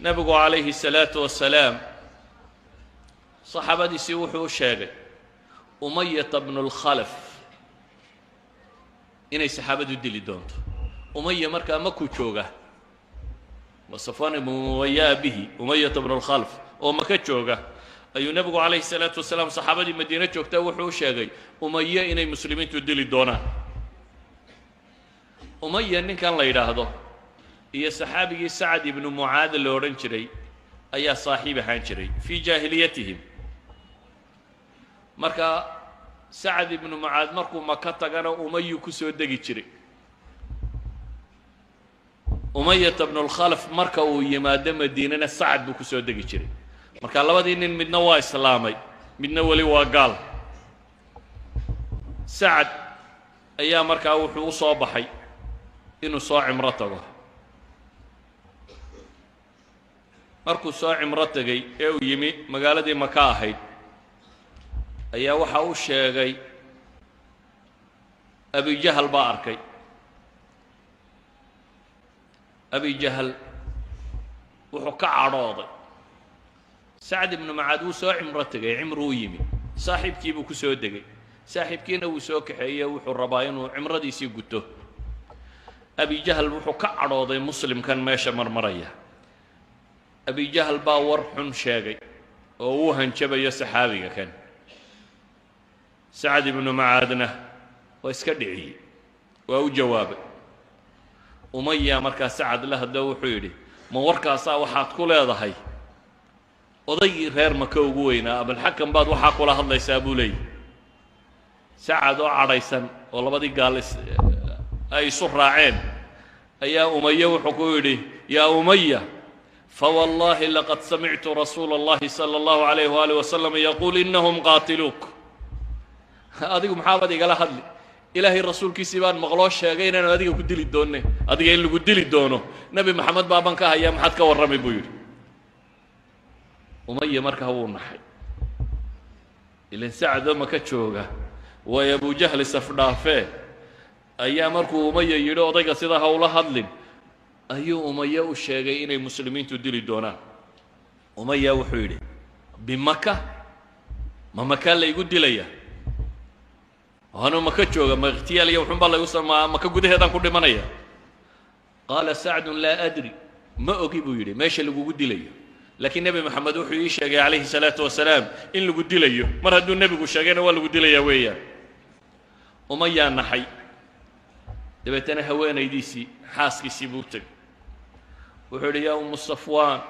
nabigu calayhi salaatu wasalaam saxaabadiisii wuxuu u sheegay umayata bnu lkhalaf inay saxaabadu dili doonto. umaya markaa makuu jooga, wa safwaan ibnu umayya bihi umayata bnu lkhalaf oo maka jooga ayuu nebigu calayhi salaatu wasalaam saxaabadii madiine joogtaa wuxuu u sheegay umaye inay muslimiintu dili doonaan. umaya ninkan la yidhaahdo iyo saxaabigii sacad ibnu mucaad la odhan jiray ayaa saaxiib ahaan jiray fii jaahiliyatihim. marka sacad ibnu mucaad markuu maka tagana umayuu ku soo degi jiray. umayata bnu lkhalaf marka uu yimaado madiinana sacad buu ku soo degi jiray. marka labadii nin midna waa islaamay, midna weli waa gaal. sacad ayaa markaa wuxuu u soo baxay inuu soo cimro tago. markuu soo cimro tegay ee uu yimi magaaladii maka ahayd ayaa waxa uu sheegay abijahal baa arkay. abijahal wuxuu ka cadhooday. sacd ibnu mucaad wuu soo cimro tegay, cimru u yimi, saaxiibkii buu ku soo degay. saaxiibkiina wuu soo kaxeeyey, wuxuu rabaa inuu cimradiisii guto. abijahal wuxuu ka cadhooday muslimkan meesha marmaraya. abijahal baa war xun sheegay oo uu hanjabayo saxaabiga kan. sacd ibnu mucaadna waa iska dhiciyey, waa u jawaabay. umaya markaa sacad la hadlo wuxuu yidhi, ma warkaasaa waxaad ku leedahay odaygii reer maka ugu weynaa abalxakam baad waxaa kula hadlaysaa buu leeyahy. sacad oo cadhaysan oo labadii gaal ay isu raaceen ayaa umaye wuxuu ku yidhi, yaa umaya fawallaahi laqad samictu rasuula اllahi salى اllahu alayh waalih wasalam yaquul inahum qaatiluuk. adigu maxaabaad igala hadli? ilaahay rasuulkiisii baan maqloo sheegay inaanu adiga ku dili doonne, adiga in lagu dili doono nebi maxamed baaban ka hayaa, maxaad ka warramay buu yidhi. umaya markaa wuu naxay, ilan sacdo maka jooga waayo abujahli safdhaafee ayaa markuu umaya yidhi odayga sidaa ha ula hadlin ayuu umaye u sheegay inay muslimiintu dili doonaan. umaya wuxuu yidhi, bimaka ma makaa laygu dilaya? anuu maka jooga, ma ikhtiyaaliya wuxuunbaa laygu samaa, maka gudaheedaan ku dhimanaya? qaala sacdun laa adri, ma ogi buu yidhi meesha lagugu dilayo, laakiin nebi maxamed wuxuu ii sheegay calayhi salaatu wasalaam in lagu dilayo. mar hadduu nebigu sheegayna waa lagu dilayaa weeyaan. umayaa naxay, dabeetana haweenaydiisii xaaskiisii buu tegay. wuxuu yidhi, yaa umu safwaan